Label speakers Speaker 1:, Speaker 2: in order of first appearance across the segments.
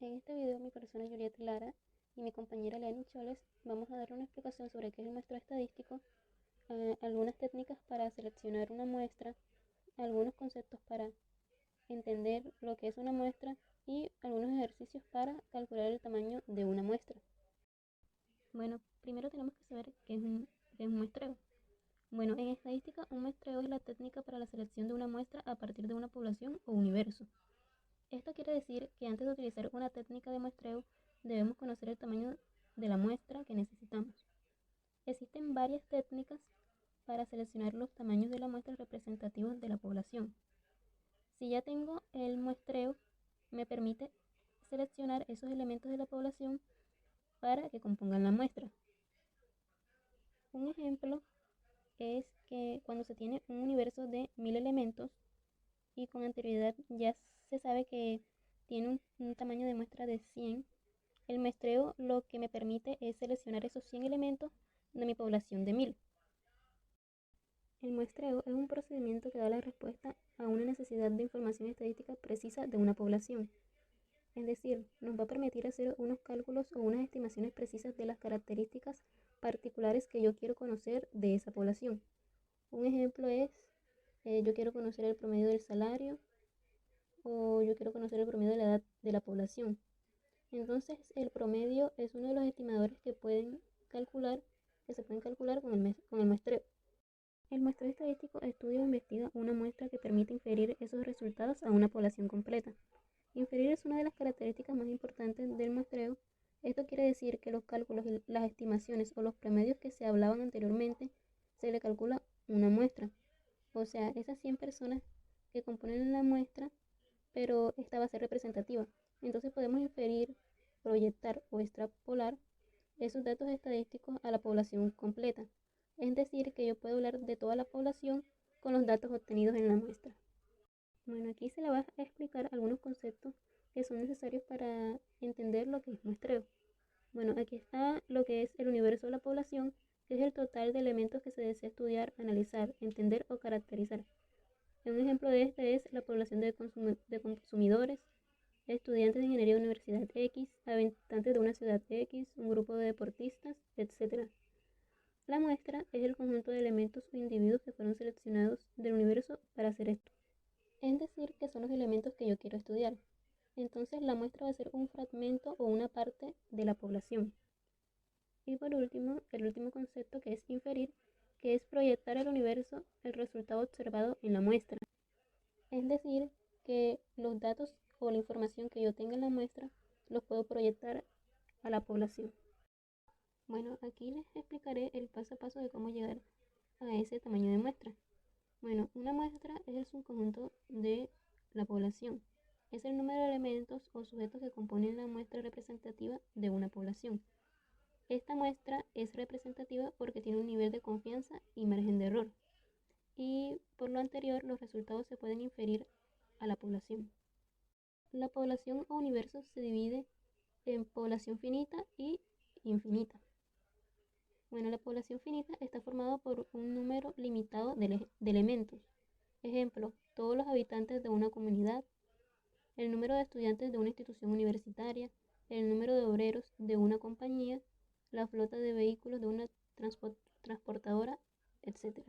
Speaker 1: En este video mi persona Juliet Lara y mi compañera Leani Choles vamos a dar una explicación sobre qué es el muestreo estadístico, algunas técnicas para seleccionar una muestra, algunos conceptos para entender lo que es una muestra y algunos ejercicios para calcular el tamaño de una muestra. Bueno, primero tenemos que saber qué es un muestreo. Bueno, en estadística un muestreo es la técnica para la selección de una muestra a partir de una población o universo. Esto quiere decir que antes de utilizar una técnica de muestreo, debemos conocer el tamaño de la muestra que necesitamos. Existen varias técnicas para seleccionar los tamaños de la muestra representativos de la población. Si ya tengo el muestreo, me permite seleccionar esos elementos de la población para que compongan la muestra. Un ejemplo es que cuando se tiene un universo de 1000 elementos y con anterioridad ya se sabe que tiene un tamaño de muestra de 100, el muestreo lo que me permite es seleccionar esos 100 elementos de mi población de 1000. El muestreo es un procedimiento que da la respuesta a una necesidad de información estadística precisa de una población. Es decir, nos va a permitir hacer unos cálculos o unas estimaciones precisas de las características particulares que yo quiero conocer de esa población. Un ejemplo es, yo quiero conocer el promedio del salario o yo quiero conocer el promedio de la edad de la población. Entonces, el promedio es uno de los estimadores que se pueden calcular con el muestreo. El muestreo estadístico estudia o investiga una muestra que permite inferir esos resultados a una población completa. Inferir es una de las características más importantes del muestreo. Esto quiere decir que los cálculos, las estimaciones o los promedios que se hablaban anteriormente se le calcula una muestra. O sea, esas 100 personas que componen la muestra, pero esta va a ser representativa. Entonces podemos inferir, proyectar o extrapolar esos datos estadísticos a la población completa. Es decir, que yo puedo hablar de toda la población con los datos obtenidos en la muestra. Bueno, aquí se le va a explicar algunos conceptos que son necesarios para entender lo que es muestreo. Bueno, aquí está lo que es el universo de la población, que es el total de elementos que se desea estudiar, analizar, entender o caracterizar. Un ejemplo de este es la población de consumidores, estudiantes de ingeniería de universidad X, habitantes de una ciudad X, un grupo de deportistas, etc. La muestra es el conjunto de elementos o individuos que fueron seleccionados del universo para hacer esto. Es decir, que son los elementos que yo quiero estudiar. Entonces la muestra va a ser un fragmento o una parte de la población. Y por último, el último concepto que es inferir, que es proyectar al universo el resultado observado en la muestra. Es decir, que los datos o la información que yo tenga en la muestra los puedo proyectar a la población. Bueno, aquí les explicaré el paso a paso de cómo llegar a ese tamaño de muestra. Bueno, una muestra es el subconjunto de la población. Es el número de elementos o sujetos que componen la muestra representativa de una población. Esta muestra es representativa porque tiene un nivel de confianza y margen de error. Y por lo anterior, los resultados se pueden inferir a la población. La población o universo se divide en población finita y infinita. Bueno, la población finita está formada por un número limitado de elementos. Ejemplo, todos los habitantes de una comunidad, el número de estudiantes de una institución universitaria, el número de obreros de una compañía, la flota de vehículos de una transportadora, etc.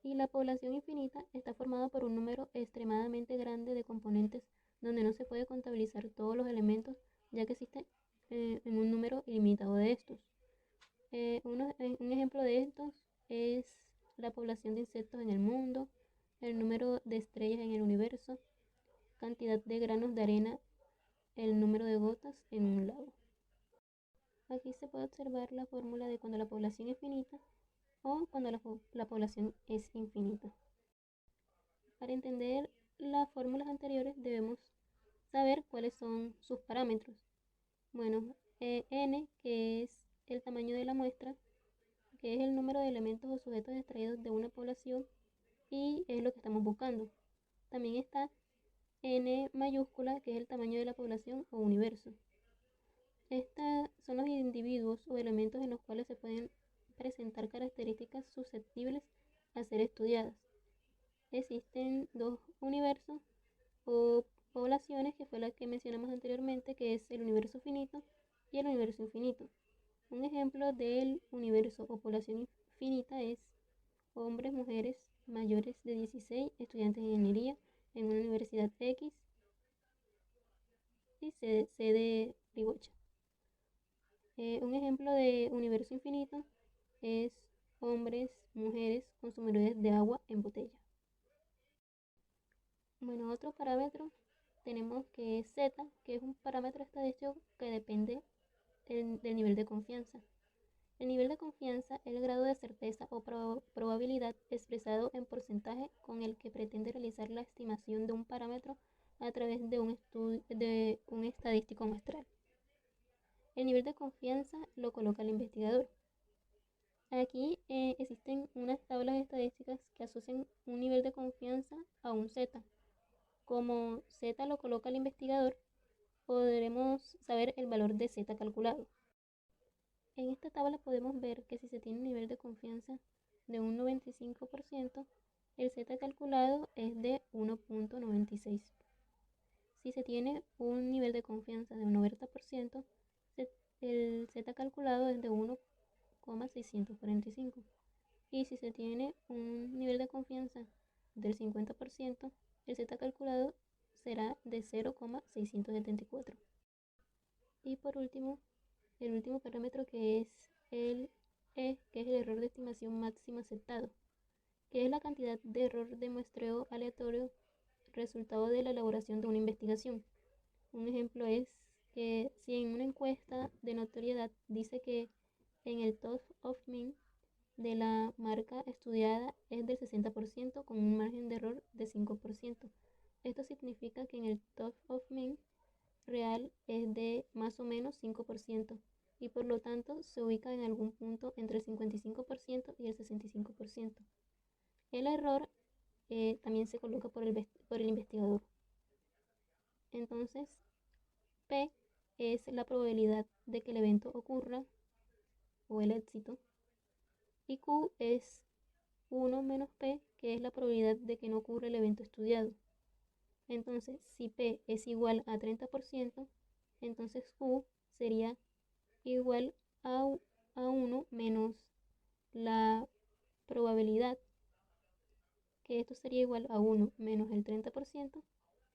Speaker 1: Y la población infinita está formada por un número extremadamente grande de componentes donde no se puede contabilizar todos los elementos, ya que existe en un número ilimitado de estos. Un ejemplo de estos es la población de insectos en el mundo, el número de estrellas en el universo, cantidad de granos de arena, el número de gotas en un lago. Aquí se puede observar la fórmula de cuando la población es finita o cuando la población es infinita. Para entender las fórmulas anteriores debemos saber cuáles son sus parámetros. Bueno, n, que es el tamaño de la muestra, que es el número de elementos o sujetos extraídos de una población y es lo que estamos buscando. También está n mayúscula, que es el tamaño de la población o universo. Estos son los individuos o elementos en los cuales se pueden presentar características susceptibles a ser estudiadas. Existen dos universos o poblaciones, que fue la que mencionamos anteriormente, que es el universo finito y el universo infinito. Un ejemplo del universo o población infinita es hombres, mujeres mayores de 16, estudiantes de ingeniería en una universidad X y sede Ribocha. Un ejemplo de universo infinito es hombres, mujeres consumidores de agua en botella. Bueno, otro parámetro tenemos que es Z, que es un parámetro estadístico que depende del nivel de confianza. El nivel de confianza es el grado de certeza o probabilidad expresado en porcentaje con el que pretende realizar la estimación de un parámetro a través de un estadístico muestral. El nivel de confianza lo coloca el investigador. Aquí existen unas tablas estadísticas que asocian un nivel de confianza a un Z. Como Z lo coloca el investigador, podremos saber el valor de Z calculado. En esta tabla podemos ver que si se tiene un nivel de confianza de un 95%, el Z calculado es de 1.96. Si se tiene un nivel de confianza de un 90%, el Z calculado es de 1.645. Y si se tiene un nivel de confianza del 50%, el Z calculado será de 0.674. Y por último, el último parámetro, que es el E, que es el error de estimación máximo aceptado, que es la cantidad de error de muestreo aleatorio resultado de la elaboración de una investigación. Un ejemplo es que si en una encuesta de notoriedad dice que en el top of mean de la marca estudiada es del 60% con un margen de error de 5%. Esto significa que en el top of mean real es de más o menos 5% y por lo tanto se ubica en algún punto entre el 55% y el 65%. El error también se coloca por el investigador. Entonces, P es la probabilidad de que el evento ocurra o el éxito, y Q es 1 menos P, que es la probabilidad de que no ocurra el evento estudiado. Entonces, si P es igual a 30%, entonces Q sería igual a 1 menos la probabilidad, que esto sería igual a 1 menos el 30%,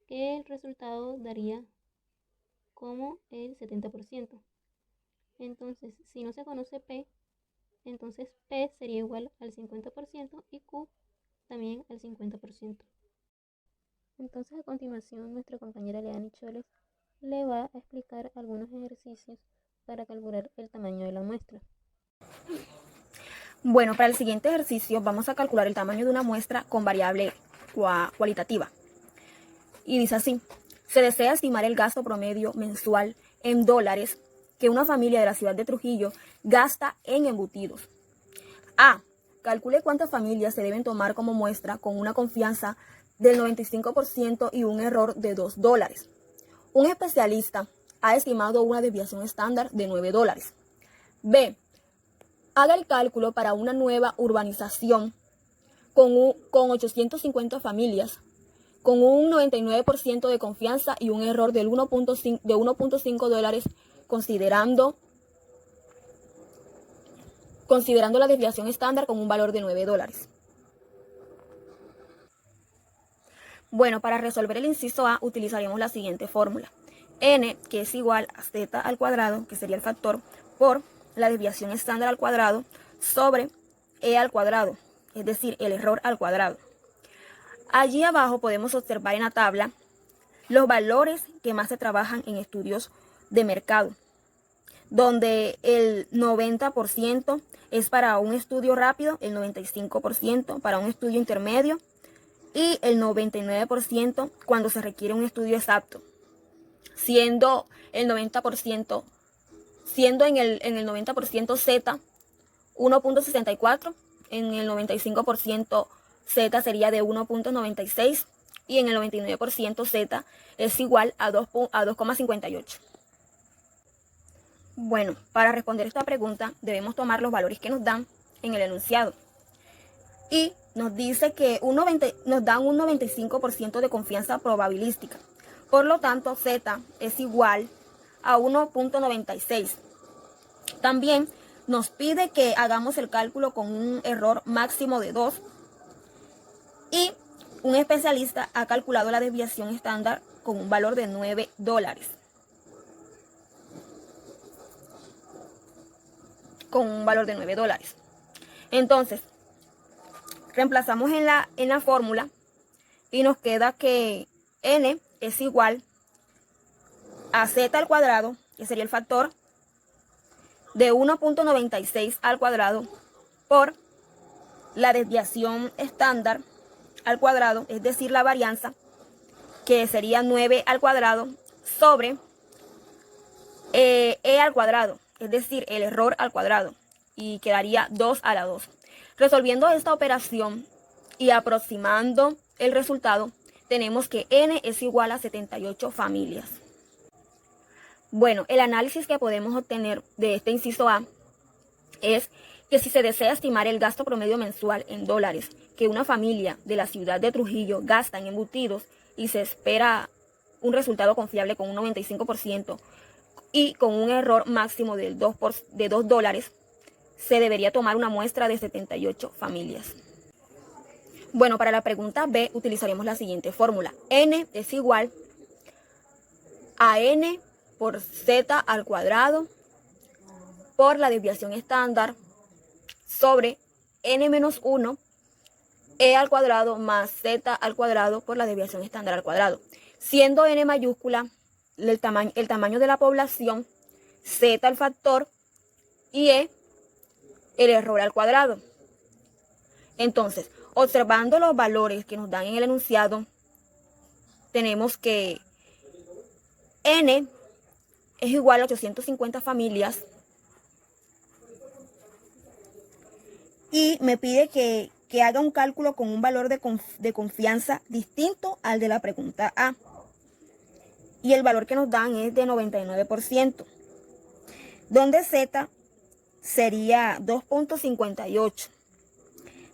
Speaker 1: que el resultado daría como el 70%. Entonces, si no se conoce P, entonces P sería igual al 50% y Q también al 50%. Entonces, a continuación, nuestra compañera Leani Choles le va a explicar algunos ejercicios para calcular el tamaño de la muestra.
Speaker 2: Bueno, para el siguiente ejercicio vamos a calcular el tamaño de una muestra con variable cualitativa. Y dice así: se desea estimar el gasto promedio mensual en dólares que una familia de la ciudad de Trujillo gasta en embutidos. A. Calcule cuántas familias se deben tomar como muestra con una confianza del 95% y un error de $2. Un especialista ha estimado una desviación estándar de $9. B. Haga el cálculo para una nueva urbanización con 850 familias, con un 99% de confianza y un error del 1.5 dólares, considerando la desviación estándar con un valor de $9. Bueno, para resolver el inciso A utilizaremos la siguiente fórmula. N, que es igual a Z al cuadrado, que sería el factor, por la desviación estándar al cuadrado, sobre E al cuadrado, es decir, el error al cuadrado. Allí abajo podemos observar en la tabla los valores que más se trabajan en estudios de mercado, donde el 90% es para un estudio rápido, el 95% para un estudio intermedio y el 99% cuando se requiere un estudio exacto, siendo en el 90% Z 1.64, en el 95% Z sería de 1.96 y en el 99% Z es igual a 2,58. Bueno, para responder esta pregunta debemos tomar los valores que nos dan en el enunciado. Y nos dice que nos dan un 95% de confianza probabilística. Por lo tanto, Z es igual a 1.96. También nos pide que hagamos el cálculo con un error máximo de 2 y un especialista ha calculado la desviación estándar con un valor de $9. Con un valor de $9. Entonces, reemplazamos en la fórmula y nos queda que n es igual a z al cuadrado, que sería el factor de 1.96 al cuadrado por la desviación estándar al cuadrado, es decir, la varianza, que sería 9 al cuadrado sobre e al cuadrado, es decir, el error al cuadrado, y quedaría 2 a la 2. Resolviendo esta operación y aproximando el resultado, tenemos que n es igual a 78 familias. Bueno, el análisis que podemos obtener de este inciso A es que si se desea estimar el gasto promedio mensual en dólares que una familia de la ciudad de Trujillo gasta en embutidos y se espera un resultado confiable con un 95% y con un error máximo de $2, se debería tomar una muestra de 78 familias. Bueno, para la pregunta B utilizaremos la siguiente fórmula. N es igual a n por z al cuadrado por la desviación estándar sobre n menos 1 e al cuadrado más z al cuadrado por la desviación estándar al cuadrado. Siendo n mayúscula el tamaño de la población, z el factor y e el error al cuadrado. Entonces, observando los valores que nos dan en el enunciado, tenemos que n es igual a 850 familias y me pide que haga un cálculo con un valor de confianza distinto al de la pregunta A. Y el valor que nos dan es de 99%, donde Z sería 2.58.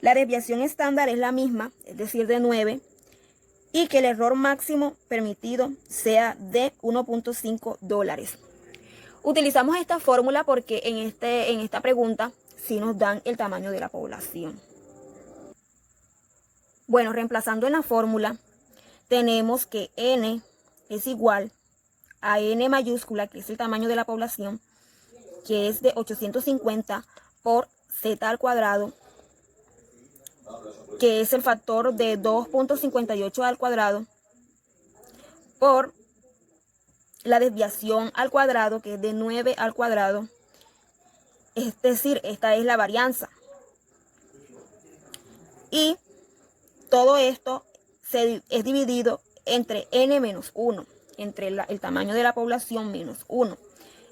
Speaker 2: La desviación estándar es la misma, es decir, de 9, y que el error máximo permitido sea de $1.5. Utilizamos esta fórmula porque en esta pregunta sí nos dan el tamaño de la población. Bueno, reemplazando en la fórmula, tenemos que n es igual a n mayúscula, que es el tamaño de la población, que es de 850 por z al cuadrado, que es el factor de 2.58 al cuadrado, por la desviación al cuadrado, que es de 9 al cuadrado, es decir, esta es la varianza. Y todo esto es dividido entre n menos 1, entre el tamaño de la población menos 1.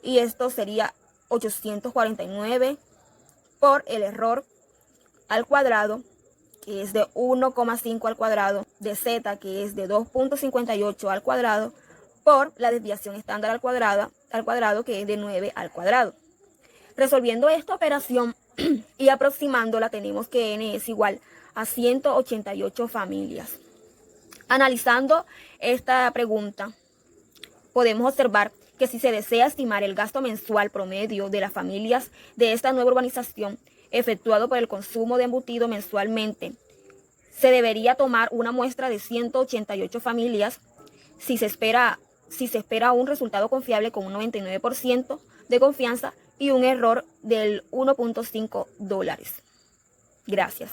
Speaker 2: Y esto sería 849 por el error al cuadrado, que es de 1,5 al cuadrado, de z, que es de 2.58 al cuadrado, por la desviación estándar al cuadrado, que es de 9 al cuadrado. Resolviendo esta operación y aproximándola, tenemos que n es igual a 188 familias. Analizando esta pregunta, podemos observar que si se desea estimar el gasto mensual promedio de las familias de esta nueva urbanización efectuado por el consumo de embutido mensualmente, se debería tomar una muestra de 188 familias si se espera un resultado confiable con un 99% de confianza y un error del $1.5. Gracias.